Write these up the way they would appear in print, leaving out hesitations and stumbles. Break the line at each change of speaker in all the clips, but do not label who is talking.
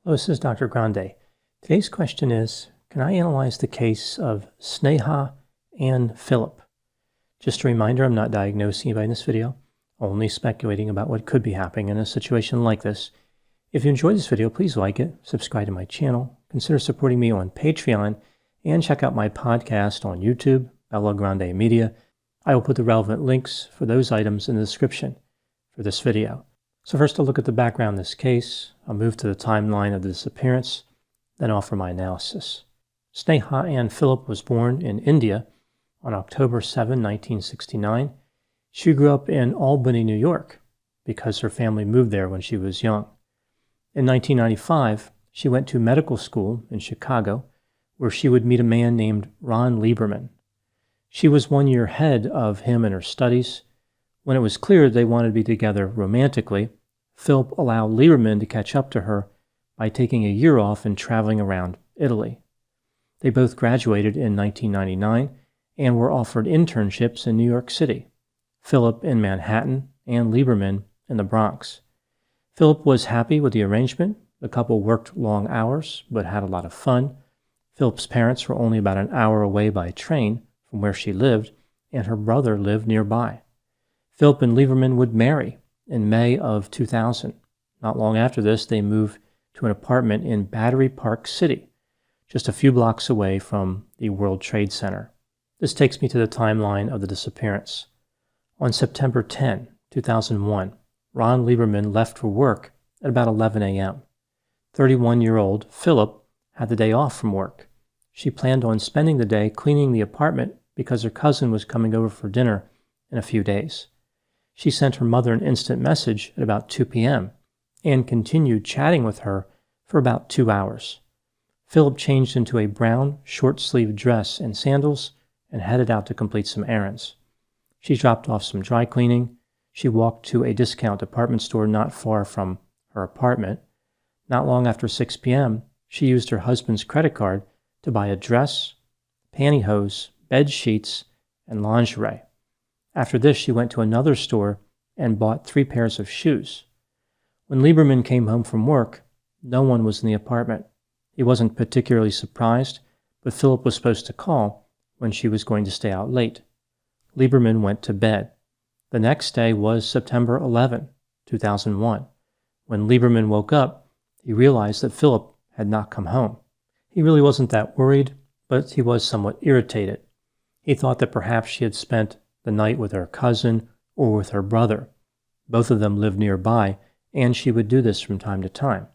Hello, this is Dr. Grande. Today's question is, can I analyze the case of Sneha Anne Philip? Just a reminder, I'm not diagnosing anybody in this video, only speculating about what could be happening in a situation like this. If you enjoyed this video, please like it, subscribe to my channel, consider supporting me on Patreon, and check out my podcast on YouTube, Bella Grande Media. I will put the relevant links for those items in the description for this video. So first, I'll look at the background of this case. I'll move to the timeline of the disappearance, then offer my analysis. Sneha Anne Philip was born in India on October 7, 1969. She grew up in Albany, New York, because her family moved there when she was young. In 1995, she went to medical school in Chicago, where she would meet a man named Ron Lieberman. She was 1 year ahead of him in her studies. When it was clear they wanted to be together romantically, Philip allowed Lieberman to catch up to her by taking a year off and traveling around Italy. They both graduated in 1999 and were offered internships in New York City, Philip in Manhattan and Lieberman in the Bronx. Philip was happy with the arrangement. The couple worked long hours but had a lot of fun. Philip's parents were only about an hour away by train from where she lived, and her brother lived nearby. Philip and Lieberman would marry in May of 2000. Not long after this, they moved to an apartment in Battery Park City, just a few blocks away from the World Trade Center. This takes me to the timeline of the disappearance. On September 10, 2001, Ron Lieberman left for work at about 11 a.m. 31-year-old Philip had the day off from work. She planned on spending the day cleaning the apartment because her cousin was coming over for dinner in a few days. She sent her mother an instant message at about 2 p.m. and continued chatting with her for about 2 hours. Philip changed into a brown short-sleeved dress and sandals and headed out to complete some errands. She dropped off some dry cleaning. She walked to a discount department store not far from her apartment. Not long after 6 p.m., she used her husband's credit card to buy a dress, pantyhose, bed sheets, and lingerie. After this, she went to another store and bought 3 pairs of shoes. When Lieberman came home from work, no one was in the apartment. He wasn't particularly surprised, but Philip was supposed to call when she was going to stay out late. Lieberman went to bed. The next day was September 11, 2001. When Lieberman woke up, he realized that Philip had not come home. He really wasn't that worried, but he was somewhat irritated. He thought that perhaps she had spent the night with her cousin or with her brother. Both of them lived nearby, and she would do this from time to time.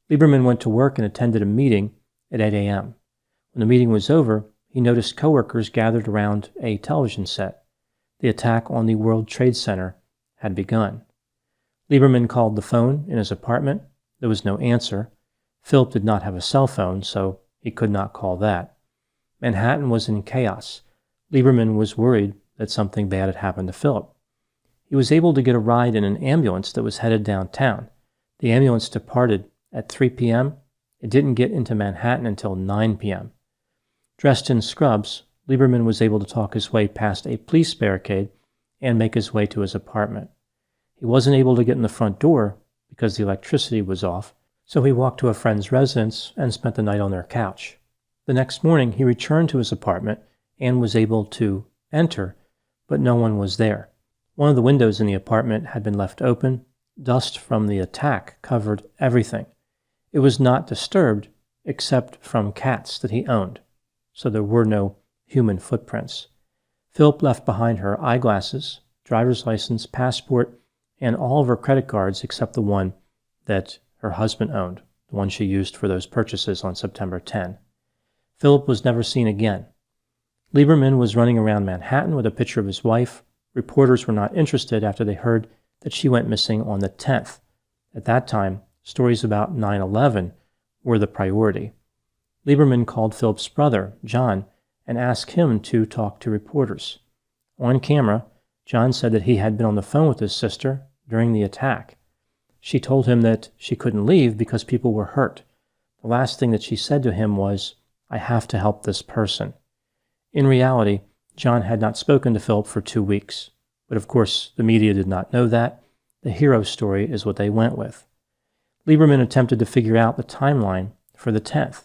Lieberman went to work and attended a meeting at 8 a.m. When the meeting was over, he noticed coworkers gathered around a television set. The attack on the World Trade Center had begun. Lieberman called the phone in his apartment. There was no answer. Philip did not have a cell phone, so he could not call that. Manhattan was in chaos. Lieberman was worried that something bad had happened to Philip. He was able to get a ride in an ambulance that was headed downtown. The ambulance departed at 3 p.m. It didn't get into Manhattan until 9 p.m. Dressed in scrubs, Lieberman was able to talk his way past a police barricade and make his way to his apartment. He wasn't able to get in the front door because the electricity was off, so he walked to a friend's residence and spent the night on their couch. The next morning, he returned to his apartment and was able to enter, but no one was there. One of the windows in the apartment had been left open. Dust from the attack covered everything. It was not disturbed except from cats that he owned, so there were no human footprints. Philip left behind her eyeglasses, driver's license, passport, and all of her credit cards except the one that her husband owned, the one she used for those purchases on September 10. Philip was never seen again. Lieberman was running around Manhattan with a picture of his wife. Reporters were not interested after they heard that she went missing on the 10th. At that time, stories about 9/11 were the priority. Lieberman called Philip's brother, John, and asked him to talk to reporters. On camera, John said that he had been on the phone with his sister during the attack. She told him that she couldn't leave because people were hurt. The last thing that she said to him was, "I have to help this person." In reality, John had not spoken to Philip for 2 weeks, but of course the media did not know that. The hero story is what they went with. Lieberman attempted to figure out the timeline for the 10th.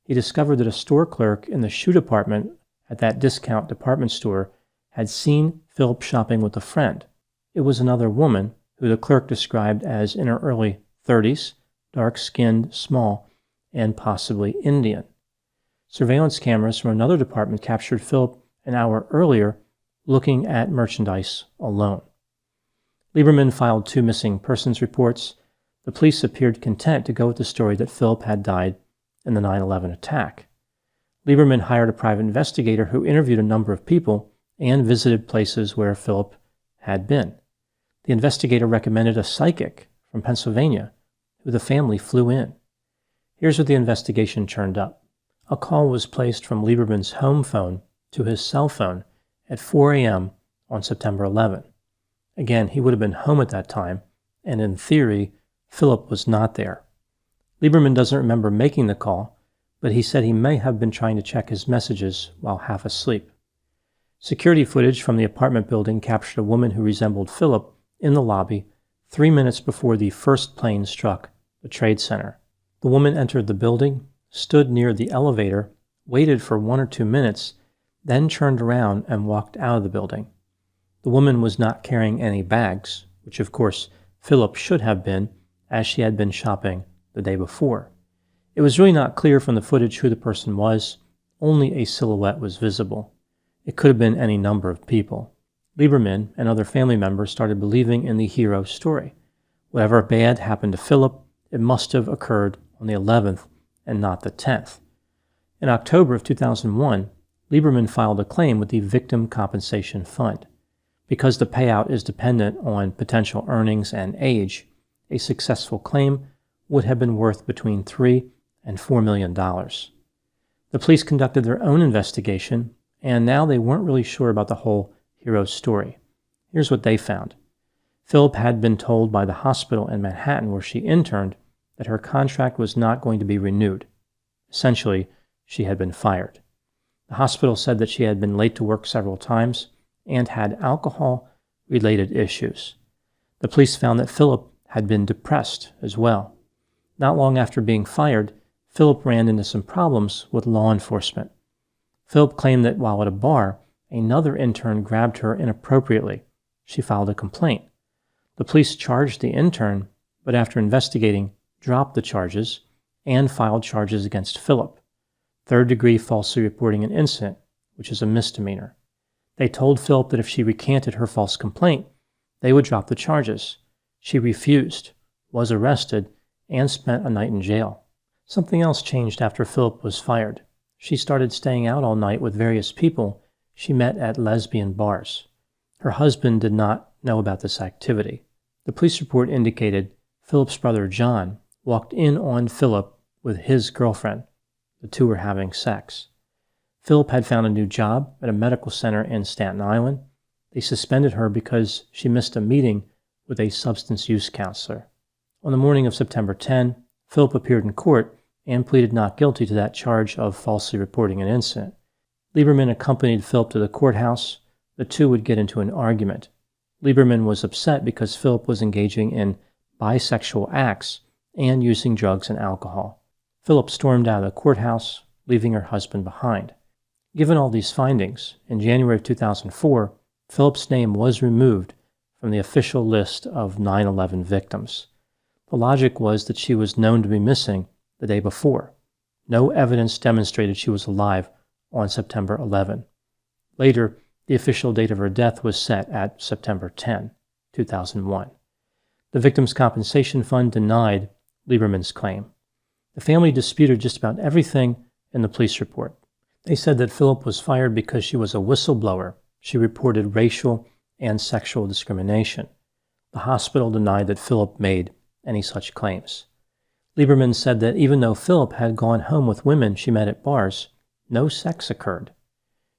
He discovered that a store clerk in the shoe department at that discount department store had seen Phillip shopping with a friend. It was another woman who the clerk described as in her early 30s, dark-skinned, small, and possibly Indian. Surveillance cameras from another department captured Phillip an hour earlier looking at merchandise alone. Lieberman filed 2 missing persons reports. The police appeared content to go with the story that Phillip had died in the 9/11 attack. Lieberman hired a private investigator who interviewed a number of people and visited places where Phillip had been. The investigator recommended a psychic from Pennsylvania, who the family flew in. Here's what the investigation turned up. A call was placed from Lieberman's home phone to his cell phone at 4 a.m. on September 11. Again, he would have been home at that time, and in theory, Phillip was not there. Lieberman doesn't remember making the call, but he said he may have been trying to check his messages while half asleep. Security footage from the apartment building captured a woman who resembled Phillip in the lobby 3 minutes before the first plane struck the Trade Center. The woman entered the building, stood near the elevator, waited for 1 or 2 minutes, then turned around and walked out of the building. The woman was not carrying any bags, which of course Phillip should have been, as she had been shopping the day before. It was really not clear from the footage who the person was. Only a silhouette was visible. It could have been any number of people. Lieberman and other family members started believing in the hero story. Whatever bad happened to Phillip, it must have occurred on the 11th and not the 10th. In October of 2001, Lieberman filed a claim with the Victim Compensation Fund. Because the payout is dependent on potential earnings and age, a successful claim would have been worth between $3 and $4 million. The police conducted their own investigation, and now they weren't really sure about the whole hero story. Here's what they found. Phillip had been told by the hospital in Manhattan where she interned that her contract was not going to be renewed. Essentially, she had been fired. The hospital said that she had been late to work several times and had alcohol-related issues. The police found that Phillip had been depressed as well. Not long after being fired, Phillip ran into some problems with law enforcement. Phillip claimed that while at a bar, another intern grabbed her inappropriately. She filed a complaint. The police charged the intern, but after investigating, dropped the charges and filed charges against Phillip. Third-degree falsely reporting an incident, which is a misdemeanor. They told Phillip that if she recanted her false complaint, they would drop the charges. She refused, was arrested, and spent a night in jail. Something else changed after Phillip was fired. She started staying out all night with various people she met at lesbian bars. Her husband did not know about this activity. The police report indicated Phillip's brother John walked in on Phillip with his girlfriend. The two were having sex. Phillip had found a new job at a medical center in Staten Island. They suspended her because she missed a meeting with a substance use counselor. On the morning of September 10, Phillip appeared in court and pleaded not guilty to that charge of falsely reporting an incident. Lieberman accompanied Phillip to the courthouse. The two would get into an argument. Lieberman was upset because Phillip was engaging in bisexual acts and using drugs and alcohol. Phillip stormed out of the courthouse, leaving her husband behind. Given all these findings, in January of 2004, Phillip's name was removed from the official list of 9/11 victims. The logic was that she was known to be missing the day before. No evidence demonstrated she was alive on September 11. Later, the official date of her death was set at September 10, 2001. The Victims' Compensation Fund denied Lieberman's claim. The family disputed just about everything in the police report. They said that Phillip was fired because she was a whistleblower. She reported racial and sexual discrimination. The hospital denied that Phillip made any such claims. Lieberman said that even though Phillip had gone home with women she met at bars, no sex occurred.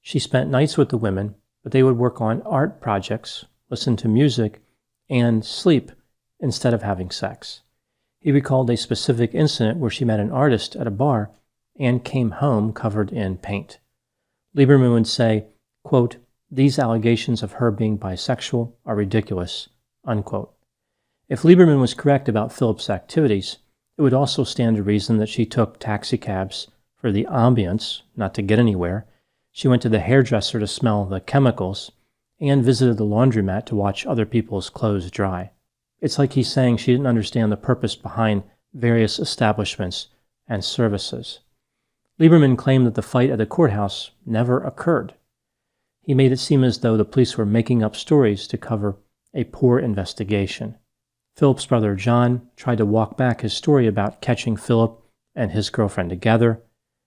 She spent nights with the women, but they would work on art projects, listen to music, and sleep instead of having sex. He recalled a specific incident where she met an artist at a bar and came home covered in paint. Lieberman would say, quote, "These allegations of her being bisexual are ridiculous," unquote. If Lieberman was correct about Phillip's activities, it would also stand to reason that she took taxicabs for the ambience, not to get anywhere. She went to the hairdresser to smell the chemicals, and visited the laundromat to watch other people's clothes dry. It's like he's saying she didn't understand the purpose behind various establishments and services. Lieberman claimed that the fight at the courthouse never occurred. He made it seem as though the police were making up stories to cover a poor investigation. Phillip's brother John tried to walk back his story about catching Phillip and his girlfriend together.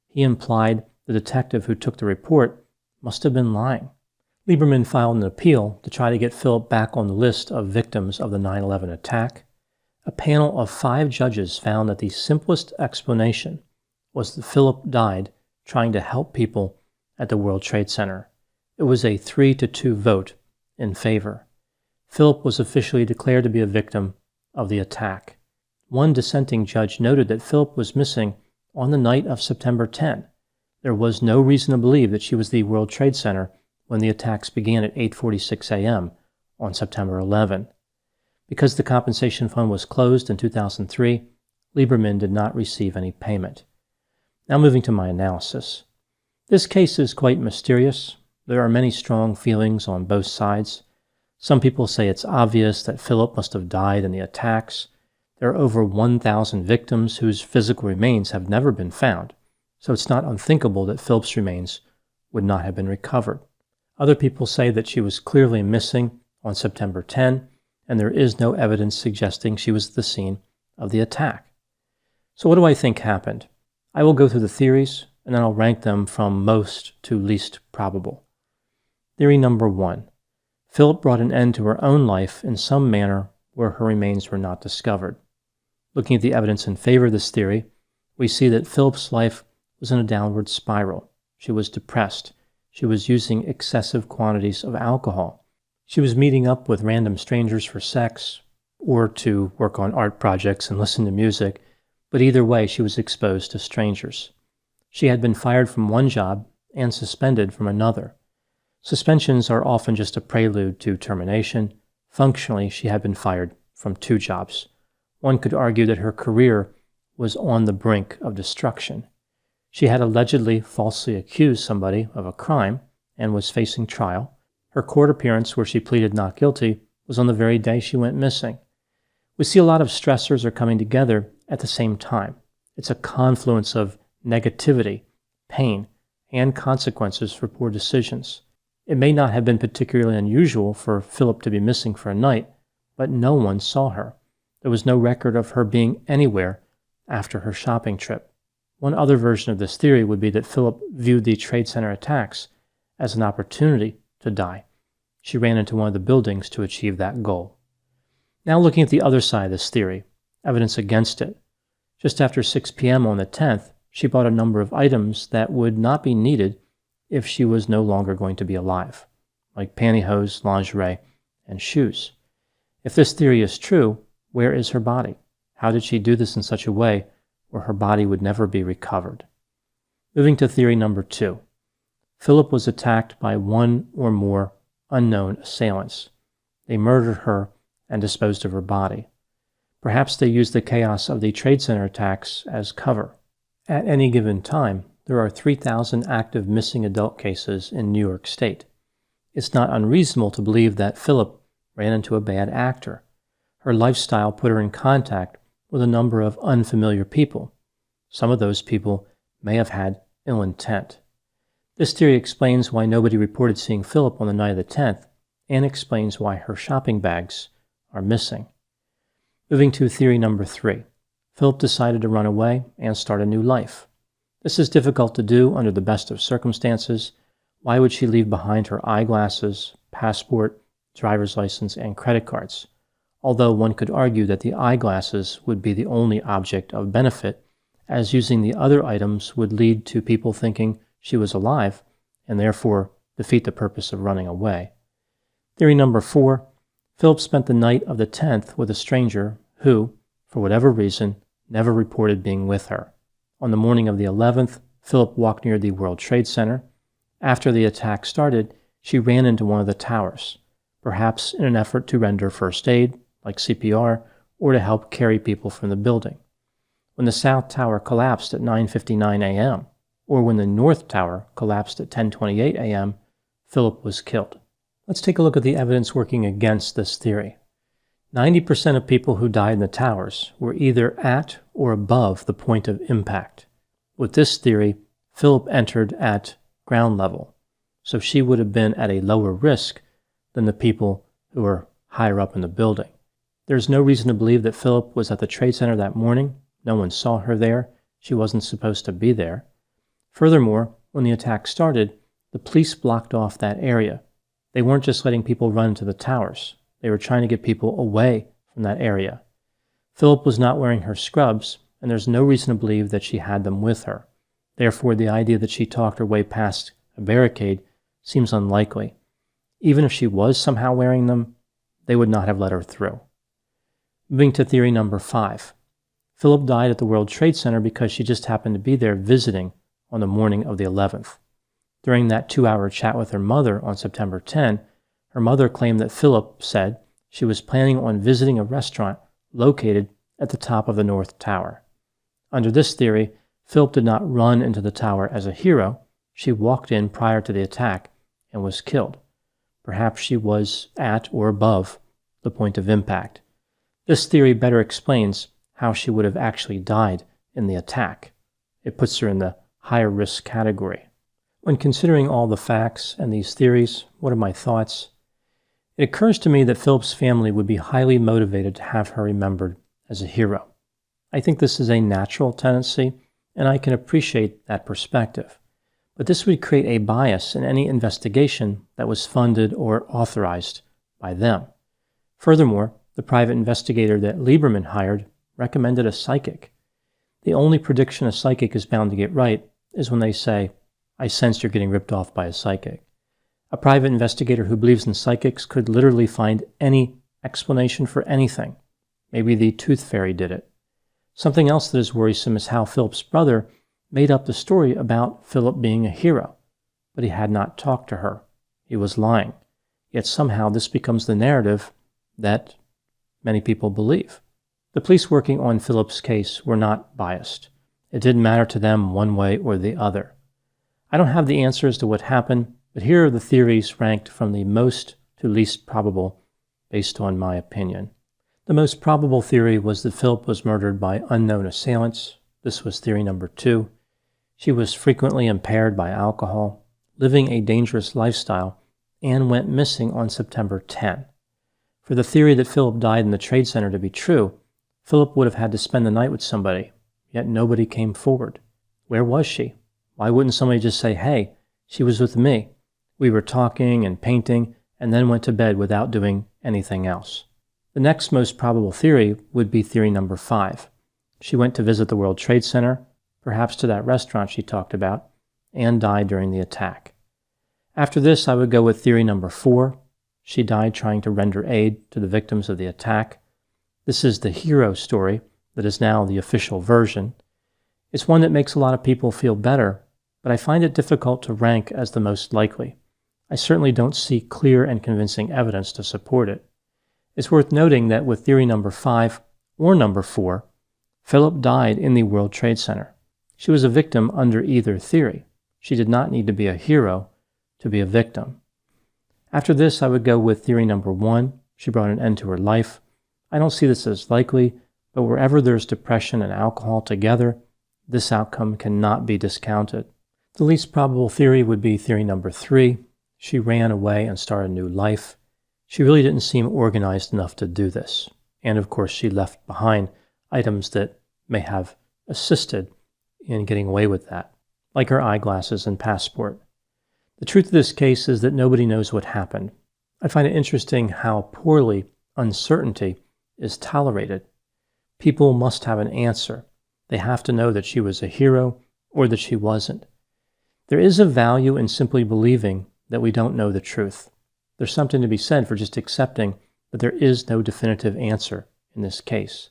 He implied the detective who took the report must have been lying. Lieberman filed an appeal to try to get Phillip back on the list of victims of the 9/11 attack. A panel of 5 judges found that the simplest explanation was that Phillip died trying to help people at the World Trade Center. It was a 3-2 vote in favor. Phillip was officially declared to be a victim of the attack. One dissenting judge noted that Phillip was missing on the night of September 10. There was no reason to believe that she was the World Trade Center when the attacks began at 8:46 a.m. on September 11. Because the compensation fund was closed in 2003, Lieberman did not receive any payment. Now moving to my analysis. This case is quite mysterious. There are many strong feelings on both sides. Some people say it's obvious that Phillip must have died in the attacks. There are over 1,000 victims whose physical remains have never been found, so it's not unthinkable that Phillip's remains would not have been recovered. Other people say that she was clearly missing on September 10, and there is no evidence suggesting she was at the scene of the attack. So what do I think happened? I will go through the theories, and then I'll rank them from most to least probable. Theory number 1. Phillip brought an end to her own life in some manner where her remains were not discovered. Looking at the evidence in favor of this theory, we see that Phillip's life was in a downward spiral. She was depressed. She was using excessive quantities of alcohol. She was meeting up with random strangers for sex or to work on art projects and listen to music, but either way she was exposed to strangers. She had been fired from one job and suspended from another. Suspensions are often just a prelude to termination. Functionally, she had been fired from 2 jobs. One could argue that her career was on the brink of destruction. She had allegedly falsely accused somebody of a crime and was facing trial. Her court appearance, where she pleaded not guilty, was on the very day she went missing. We see a lot of stressors are coming together at the same time. It's a confluence of negativity, pain, and consequences for poor decisions. It may not have been particularly unusual for Phillip to be missing for a night, but no one saw her. There was no record of her being anywhere after her shopping trip. One other version of this theory would be that Phillip viewed the Trade Center attacks as an opportunity to die. She ran into one of the buildings to achieve that goal. Now looking at the other side of this theory, evidence against it. Just after 6 p.m. on the 10th, she bought a number of items that would not be needed if she was no longer going to be alive, like pantyhose, lingerie, and shoes. If this theory is true, where is her body? How did she do this in such a way where her body would never be recovered? Moving to theory number 2. Phillip was attacked by one or more unknown assailants. They murdered her and disposed of her body. Perhaps they used the chaos of the Trade Center attacks as cover. At any given time, there are 3,000 active missing adult cases in New York State. It's not unreasonable to believe that Phillip ran into a bad actor. Her lifestyle put her in contact with a number of unfamiliar people. Some of those people may have had ill intent. This theory explains why nobody reported seeing Phillip on the night of the 10th, and explains why her shopping bags are missing. Moving to theory number 3. Phillip decided to run away and start a new life. This is difficult to do under the best of circumstances. Why would she leave behind her eyeglasses, passport, driver's license, and credit cards? Although one could argue that the eyeglasses would be the only object of benefit, as using the other items would lead to people thinking she was alive, and therefore defeat the purpose of running away. Theory number 4. Phillip spent the night of the 10th with a stranger who, for whatever reason, never reported being with her. On the morning of the 11th, Phillip walked near the World Trade Center. After the attack started, she ran into one of the towers, perhaps in an effort to render first aid, like CPR, or to help carry people from the building. When the South Tower collapsed at 9:59 a.m., or when the North Tower collapsed at 10:28 a.m., Phillip was killed. Let's take a look at the evidence working against this theory. 90% of people who died in the towers were either at or above the point of impact. With this theory, Phillip entered at ground level, so she would have been at a lower risk than the people who were higher up in the building. There's no reason to believe that Phillip was at the Trade Center that morning. No one saw her there. She wasn't supposed to be there. Furthermore, when the attack started, the police blocked off that area. They weren't just letting people run into the towers. They were trying to get people away from that area. Phillip was not wearing her scrubs, and there's no reason to believe that she had them with her. Therefore, the idea that she talked her way past a barricade seems unlikely. Even if she was somehow wearing them, they would not have let her through. Moving to theory number 5. Phillip died at the World Trade Center because she just happened to be there visiting on the morning of the 11th. During that 2-hour chat with her mother on September 10, her mother claimed that Phillip said she was planning on visiting a restaurant located at the top of the North Tower. Under this theory, Phillip did not run into the tower as a hero. She walked in prior to the attack and was killed. Perhaps she was at or above the point of impact. This theory better explains how she would have actually died in the attack. It puts her in the higher risk category. When considering all the facts and these theories, what are my thoughts? It occurs to me that Phillip's family would be highly motivated to have her remembered as a hero. I think this is a natural tendency, and I can appreciate that perspective. But this would create a bias in any investigation that was funded or authorized by them. Furthermore, the private investigator that Lieberman hired recommended a psychic. The only prediction a psychic is bound to get right is when they say, "I sense you're getting ripped off by a psychic." A private investigator who believes in psychics could literally find any explanation for anything. Maybe the tooth fairy did it. Something else that is worrisome is how Phillip's brother made up the story about Phillip being a hero, but he had not talked to her. He was lying. Yet somehow this becomes the narrative that many people believe. The police working on Phillip's case were not biased. It didn't matter to them one way or the other. I don't have the answers to what happened, but here are the theories ranked from the most to least probable based on my opinion. The most probable theory was that Phillip was murdered by unknown assailants. This was theory number 2. She was frequently impaired by alcohol, living a dangerous lifestyle, and went missing on September 10. For the theory that Phillip died in the Trade Center to be true, Phillip would have had to spend the night with somebody, yet nobody came forward. Where was she? Why wouldn't somebody just say, "Hey, she was with me. We were talking and painting, and then went to bed without doing anything else"? The next most probable theory would be theory number 5. She went to visit the World Trade Center, perhaps to that restaurant she talked about, and died during the attack. After this, I would go with theory number 4. She died trying to render aid to the victims of the attack. This is the hero story that is now the official version. It's one that makes a lot of people feel better, but I find it difficult to rank as the most likely. I certainly don't see clear and convincing evidence to support it. It's worth noting that with theory number 5 or number 4, Phillip died in the World Trade Center. She was a victim under either theory. She did not need to be a hero to be a victim. After this, I would go with theory number 1. She brought an end to her life. I don't see this as likely, but wherever there's depression and alcohol together, this outcome cannot be discounted. The least probable theory would be theory number 3. She ran away and started a new life. She really didn't seem organized enough to do this. And of course, she left behind items that may have assisted in getting away with that, like her eyeglasses and passport. The truth of this case is that nobody knows what happened. I find it interesting how poorly uncertainty is tolerated. People must have an answer. They have to know that she was a hero or that she wasn't. There is a value in simply believing that we don't know the truth. There's something to be said for just accepting that there is no definitive answer in this case.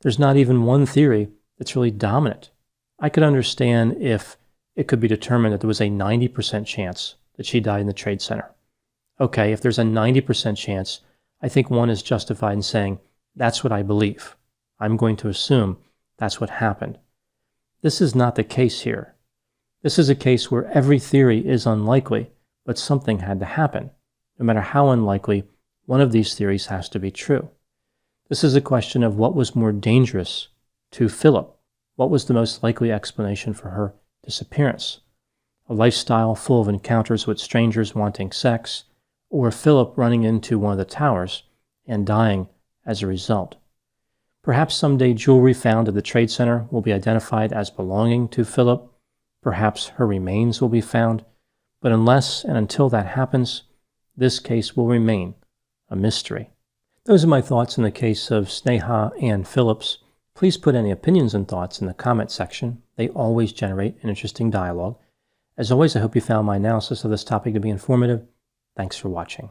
There's not even one theory that's really dominant. I could understand if it could be determined that there was a 90% chance that she died in the Trade Center. Okay, if there's a 90% chance, I think one is justified in saying, That's what I believe. I'm going to assume that's what happened. This is not the case here. This is a case where every theory is unlikely, but something had to happen. No matter how unlikely, one of these theories has to be true. This is a question of what was more dangerous to Phillip. What was the most likely explanation for her disappearance? A lifestyle full of encounters with strangers wanting sex, or Phillip running into one of the towers and dying as a result? Perhaps someday jewelry found at the Trade Center will be identified as belonging to Phillip. Perhaps her remains will be found. But unless and until that happens, this case will remain a mystery. Those are my thoughts in the case of Sneha Anne Philip. Please put any opinions and thoughts in the comment section. They always generate an interesting dialogue. As always, I hope you found my analysis of this topic to be informative. Thanks for watching.